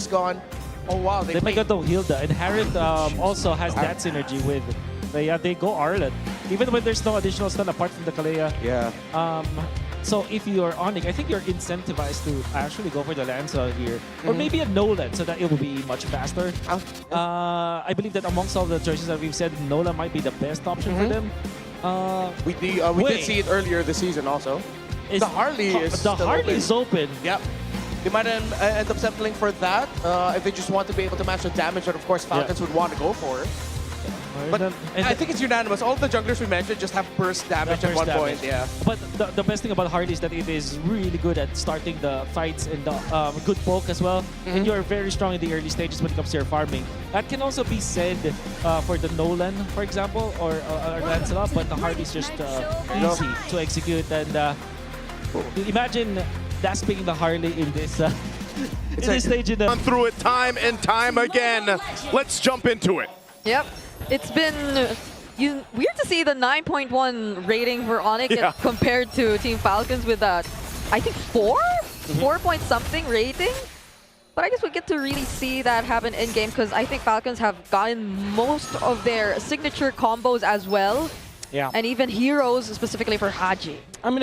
is gone. Oh wow, They might go to Hilda, and Harriet also has that synergy with. They go Arlet, even when there's no additional stun apart from the Kalea. Yeah. So if you're ONIC, I think you're incentivized to actually go for the Lanza here, or maybe a Nolan, so that it will be much faster. I believe that amongst all the choices that we've said, Nolan might be the best option for them. We did see it earlier this season also. The Harley is open. Yep. They might end up settling for that if they just want to be able to match the damage that, of course, Falcons would want to go for. But I think it's unanimous. All the junglers we mentioned just have burst damage at one point. Yeah. But the best thing about Harley is that it is really good at starting the fights and the good poke as well. And you're very strong in the early stages when it comes to your farming. That can also be said for the Nolan, for example, or Lancelot. But the Harley is just easy to execute. And imagine dasping the Harley in this. In this stage, gone through it time and time again. Let's jump into it. Yep. It's been weird to see the 9.1 rating for ONIC compared to Team Falcons with that, I think 4 point something rating. But I guess we get to really see that happen in game because I think Falcons have gotten most of their signature combos as well. Yeah. And even heroes specifically for Haji. I mean,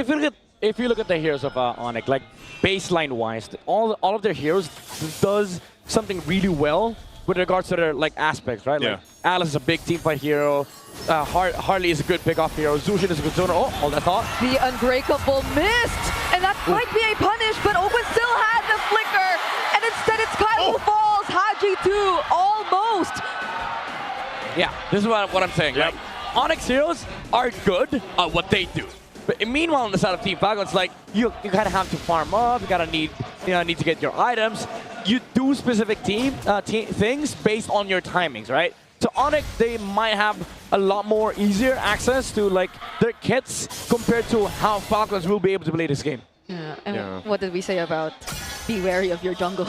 if you look at the heroes of ONIC, like baseline wise, all of their heroes does something really well with regards to their aspects, right? Yeah. Like Alice is a big team fight hero. Harley is a good pick-off hero. Zushin is a good zoner. Oh, hold that thought. The Unbreakable missed! And that might be a punish, but Open still had the flicker! And instead it's Kyle who falls! Haji too! Almost! Yeah, this is what I'm saying. Yep. Like, ONIC heroes are good at what they do. But meanwhile, on the side of Team Falcons, like you kind of have to farm up. You gotta need to get your items. You do specific things based on your timings, right? So ONIC, they might have a lot more easier access to their kits compared to how Falcons will be able to play this game. Yeah, and what did we say about be wary of your jungle?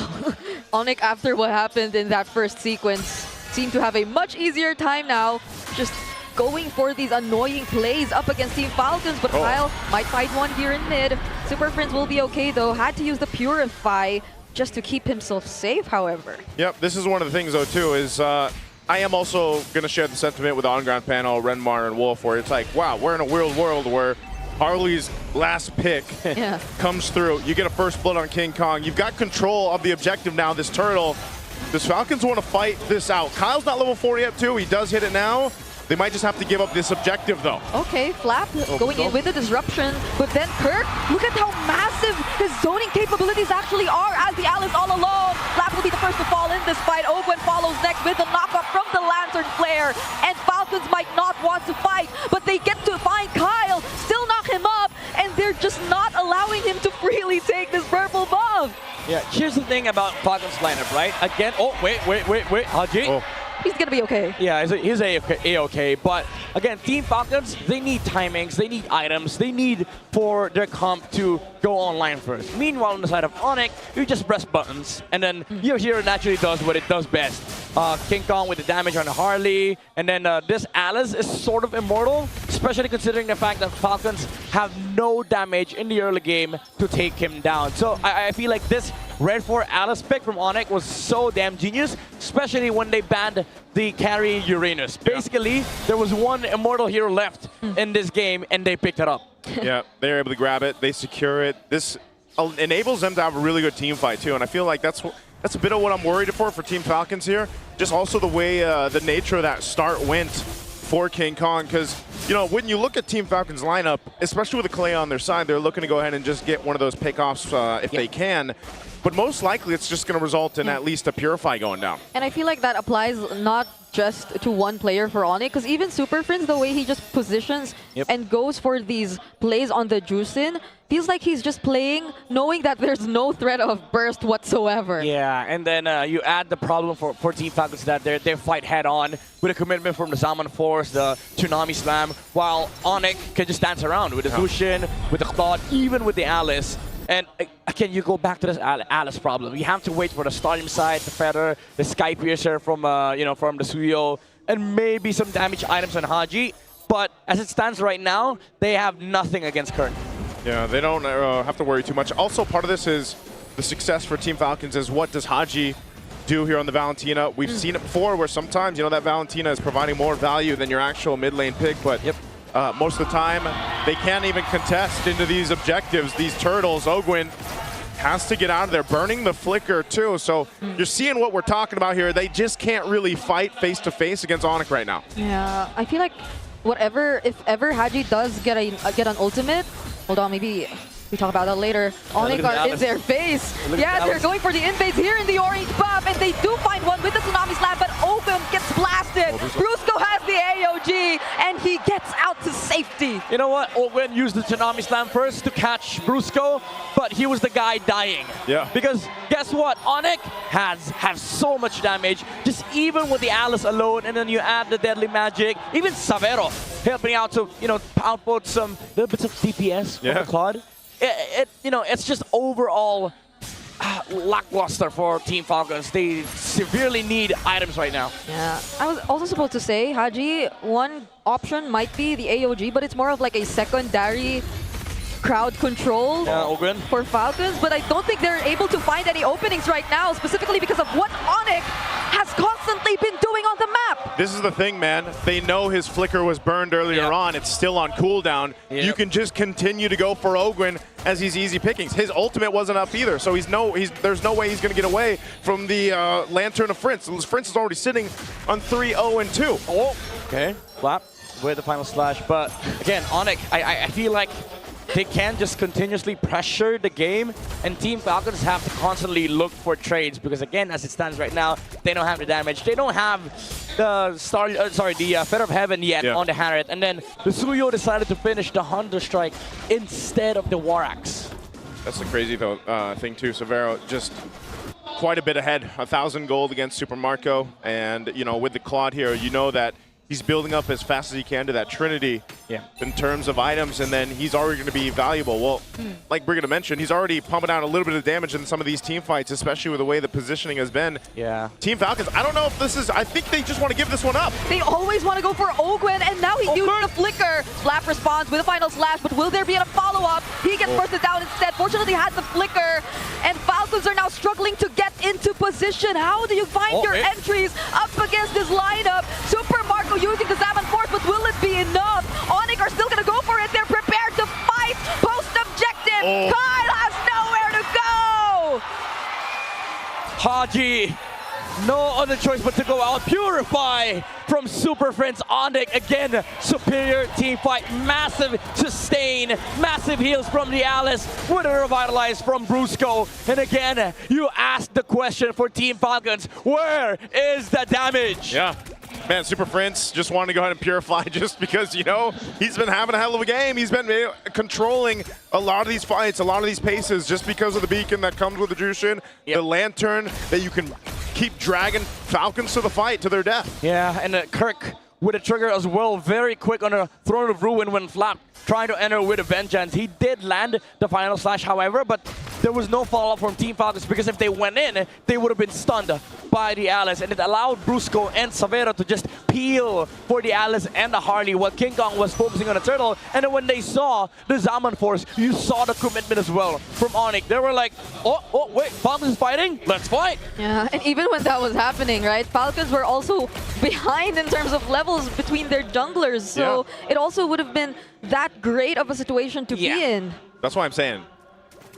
ONIC, after what happened in that first sequence, seem to have a much easier time now. Just going for these annoying plays up against Team Falcons, but Kyle might fight one here in mid. Super Friends will be okay though. Had to use the Purify just to keep himself safe, however. Yep, this is one of the things though too is I am also going to share the sentiment with the on-ground panel, Renmar and Wolf, where it's like, wow, we're in a weird world where Harley's last pick comes through. You get a first blood on King Kong. You've got control of the objective now, this turtle. Does Falcons want to fight this out? Kyle's not level 40 yet too. He does hit it now. They might just have to give up this objective, though. Okay, Flap going in with the disruption, but then Kirk, look at how massive his zoning capabilities actually are as the Alice all alone. Flap will be the first to fall in this fight. Owen follows next with the knockup from the Lantern Flare, and Falcons might not want to fight, but they get to find Kyle, still knock him up, and they're just not allowing him to freely take this purple buff. Yeah, here's the thing about Falcons lineup, right? Again, wait, Haji. He's gonna be okay. Yeah, he's A-okay, but again, Team Falcons, they need timings, they need items, they need for their comp to go online first. Meanwhile, on the side of ONIC, you just press buttons, and then your hero naturally does what it does best. King Kong with the damage on Harley, and then this Alice is sort of immortal, especially considering the fact that Falcons have no damage in the early game to take him down. So I feel like this Red 4 Alice pick from ONIC was so damn genius, especially when they banned the carry Uranus. Basically, there was one immortal hero left in this game, and they picked it up. Yeah, they're able to grab it, they secure it. This enables them to have a really good team fight too, and I feel like that's a bit of what I'm worried for Team Falcons here. Just also the way the nature of that start went for King Kong, because when you look at Team Falcons lineup, especially with the Kalea on their side, they're looking to go ahead and just get one of those pickoffs if they can. But most likely, it's just going to result in at least a Purify going down. And I feel like that applies not just to one player for ONIC, because even Super Friends, the way he just positions and goes for these plays on the Juicin, feels like he's just playing knowing that there's no threat of burst whatsoever. Yeah, and then you add the problem for Team Falcons that they fight head-on with a commitment from the Zaman Force, the Tsunami Slam, while ONIC can just dance around with the Zushin, with the Claude, even with the Alice. And again, you go back to this Alice problem. You have to wait for the Stardom Sight, the Feather, the Sky Piercer from from the Suyo, and maybe some damage items on Haji. But as it stands right now, they have nothing against Kern. Yeah, they don't have to worry too much. Also, part of this is the success for Team Falcons is what does Haji do here on the Valentina. We've seen it before where sometimes, you know, that Valentina is providing more value than your actual mid lane pick, but most of the time, they can't even contest into these objectives, these turtles. Ogwin has to get out of there, burning the flicker too. So you're seeing what we're talking about here. They just can't really fight face-to-face against ONIC right now. Yeah, I feel like if ever Haji does get an ultimate, hold on, maybe we talk about that later. ONIC are in their face. Yeah, they're going for the invades here in the orange buff, and they do find one with the Tsunami Slam, but Ogwin gets blasted. Brusco has the AOG, and he gets out to safety. You know what? Ogwin used the Tsunami Slam first to catch Brusco, but he was the guy dying. Yeah. Because guess what? ONIC has so much damage, just even with the Alice alone, and then you add the Deadly Magic, even Savero helping out to, you know, output some little bits of DPS from the Claude. You know, it's just overall lackluster for Team Falcons. They severely need items right now. Yeah, I was also supposed to say, Haji, one option might be the AOG, but it's more of like a secondary crowd control for Falcons, but I don't think they're able to find any openings right now, specifically because of what ONIC has constantly been doing on the map. This is the thing, man. They know his flicker was burned earlier on. It's still on cooldown. You can just continue to go for Ogwin as he's easy pickings. His ultimate wasn't up either, so there's no way he's going to get away from the Lantern of Prince. Prince is already sitting on 3-0-2. Oh, okay. Flap with the final slash, but again, ONIC, I feel like they can't just continuously pressure the game, and Team Falcons have to constantly look for trades because, again, as it stands right now, they don't have the damage. They don't have the Feather of Heaven yet on the Harriet, and then the Suyo decided to finish the Hunter Strike instead of the War Axe. That's the crazy thing too. Savero just quite a bit ahead, 1,000 gold against Super Marco, and you know, with the Claude here, you know that he's building up as fast as he can to that Trinity in terms of items, and then he's already going to be valuable. Well, like Brigitte mentioned, he's already pumping out a little bit of damage in some of these team fights, especially with the way the positioning has been. Yeah. Team Falcons, I don't know if this is, I think they just want to give this one up. They always want to go for Ogwin, and now he used the flicker. Flap responds with a final slash, but will there be a follow-up? He gets bursted down instead. Fortunately, has the flicker, and Falcons are now struggling to get into position. How do you find your entries up against this lineup? Super Marco using the Zaman Force, but will it be enough? ONIC are still going to go for it. They're prepared to fight post-objective. Kyle has nowhere to go. Haji, no other choice but to go out. Purify from Super Friends. ONIC, again, superior team fight. Massive sustain, massive heals from the Alice with a revitalize from Brusco. And again, you asked the question for Team Falcons, where is the damage? Yeah. Man, Super Prince just wanted to go ahead and purify just because, you know, he's been having a hell of a game. He's been controlling a lot of these fights, a lot of these paces, just because of the beacon that comes with the Jushin, the Lantern that you can keep dragging Falcons to the fight, to their death. Yeah, and Kirk with a trigger as well, very quick on a Throne of Ruin when Flap trying to enter with a Vengeance. He did land the final slash, however, but there was no follow-up from Team Falcons because if they went in, they would have been stunned by the Alice, and it allowed Brusco and Savero to just peel for the Alice and the Harley while King Kong was focusing on the turtle. And then when they saw the Zaman Force, you saw the commitment as well from ONIC. They were like, oh, wait, Falcons is fighting? Let's fight! Yeah, and even when that was happening, right, Falcons were also behind in terms of levels between their junglers, so it also would have been that great of a situation to be in. That's why I'm saying,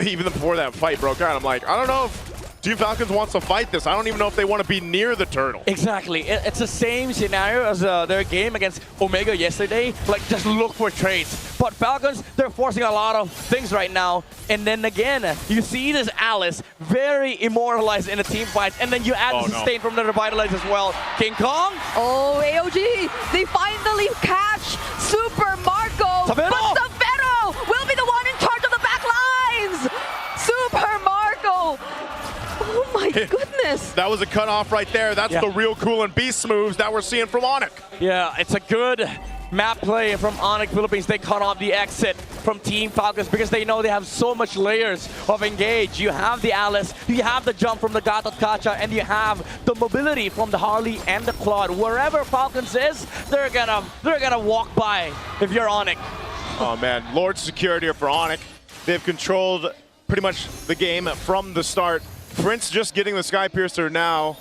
even before that fight broke out, I'm like, I don't know if Team Falcons wants to fight this. I don't even know if they want to be near the turtle. Exactly. It's the same scenario as their game against Omega yesterday. Like, just look for trades. But Falcons, they're forcing a lot of things right now. And then again, you see this Alice very immortalized in a team fight. And then you add the sustain from the Revitalize as well. King Kong. Oh, AOG. They finally catch Super Marco. Savero. But Savero will be the one in charge of the back lines. Super Marco. Oh my goodness. That was a cutoff right there. That's the real cool and beast moves that we're seeing from ONIC. Yeah, it's a good map play from ONIC Philippines. They cut off the exit from Team Falcons because they know they have so much layers of engage. You have the Alice, you have the jump from the Gatot Kacha, and you have the mobility from the Harley and the Claude. Wherever Falcons is, they're gonna walk by if you're ONIC. Oh man, Lord secured here for ONIC. They've controlled pretty much the game from the start. Prince just getting the Sky Piercer now.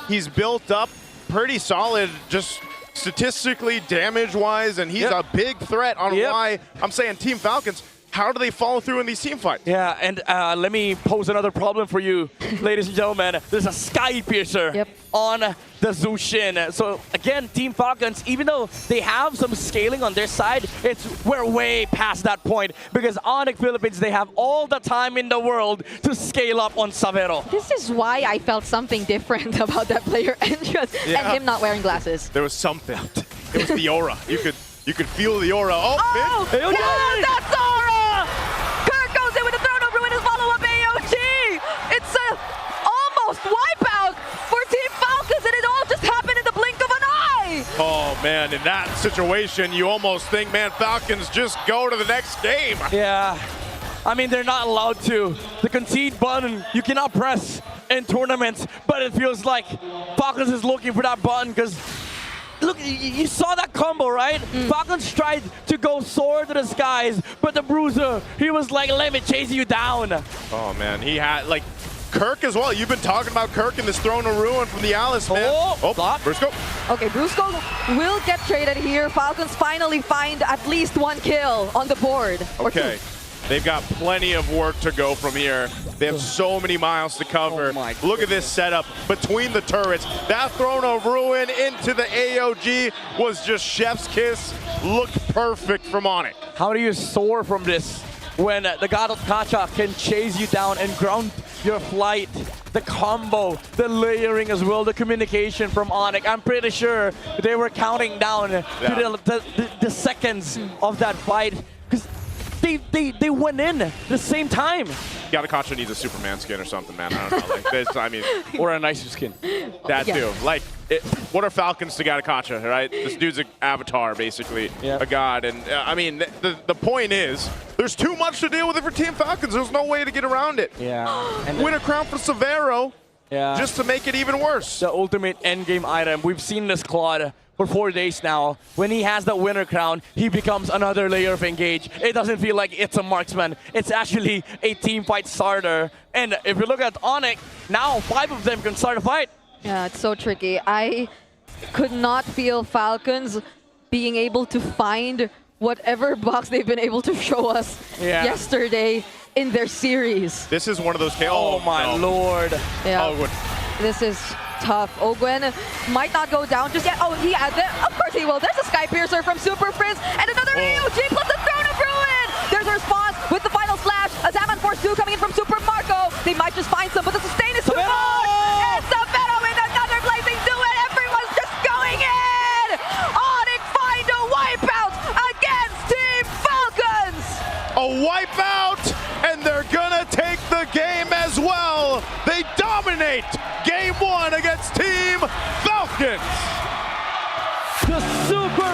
he's built up pretty solid, just statistically, damage-wise, and he's a big threat on why I'm saying Team Falcons. How do they follow through in these team fights? Yeah, and let me pose another problem for you, ladies and gentlemen. There's a Sky Piercer on the Zushin. So again, Team Falcons, even though they have some scaling on their side, we're way past that point because ONIC Philippines, they have all the time in the world to scale up on Savero. This is why I felt something different about that player entrance and him not wearing glasses. There was something. It was the aura. You could feel the aura. Oh, that's aura! Kirk goes in with a throne over with his follow-up AOG. It's a almost wipeout for Team Falcons, and it all just happened in the blink of an eye. Oh man, in that situation, you almost think, man, Falcons just go to the next game. Yeah, I mean, they're not allowed to. The concede button, you cannot press in tournaments, but it feels like Falcons is looking for that button because look, you saw that combo, right? Falcons tried to go soar to the skies, but the Bruiser, he was like, let me chase you down. Oh man, he had, like, Kirk as well. You've been talking about Kirk in this Throne of Ruin from the Alice, man. Brusco. Okay, Brusco will get traded here. Falcons finally find at least one kill on the board. Okay. They've got plenty of work to go from here. They have so many miles to cover. Look at this setup between the turrets. That Throne of Ruin into the AOG was just chef's kiss. Looked perfect from ONIC. How do you soar from this when the God of Kacha can chase you down and ground your flight? The combo, the layering as well, the communication from ONIC. I'm pretty sure they were counting down to the seconds of that fight. They went in the same time. Yatakacha needs a Superman skin or something, man. I don't know. Like this, I mean, or a nicer skin. That too. Like, what are Falcons to Yatakacha, right? This dude's an avatar, basically, a god. And I mean, the point is, there's too much to deal with it for Team Falcons. There's no way to get around it. And win a crown for Savero, just to make it even worse. The ultimate endgame item. We've seen this Claude for 4 days now. When he has the winner crown, he becomes another layer of engage. It doesn't feel like it's a marksman. It's actually a team fight starter. And if you look at ONIC, now 5 of them can start a fight. Yeah, it's so tricky. I could not feel Falcons being able to find whatever box they've been able to show us yesterday in their series. This is one of those... Oh my lord. Yeah. This is tough. Ogwen might not go down just yet. Oh, of course he will. There's a Sky Piercer from Super Frizz and another AOG plus the Throne of Ruin. There's a response with the final slash. A Zaman Force 2 coming in from Super Marco. They might just find some, but the sustain is too much. And Savero with another blazing duet. Everyone's just going in. ONIC find a wipeout against Team Falcons. A wipeout, and they're gonna take the game as well. They dominate Game 1 against Team Falcons. The Super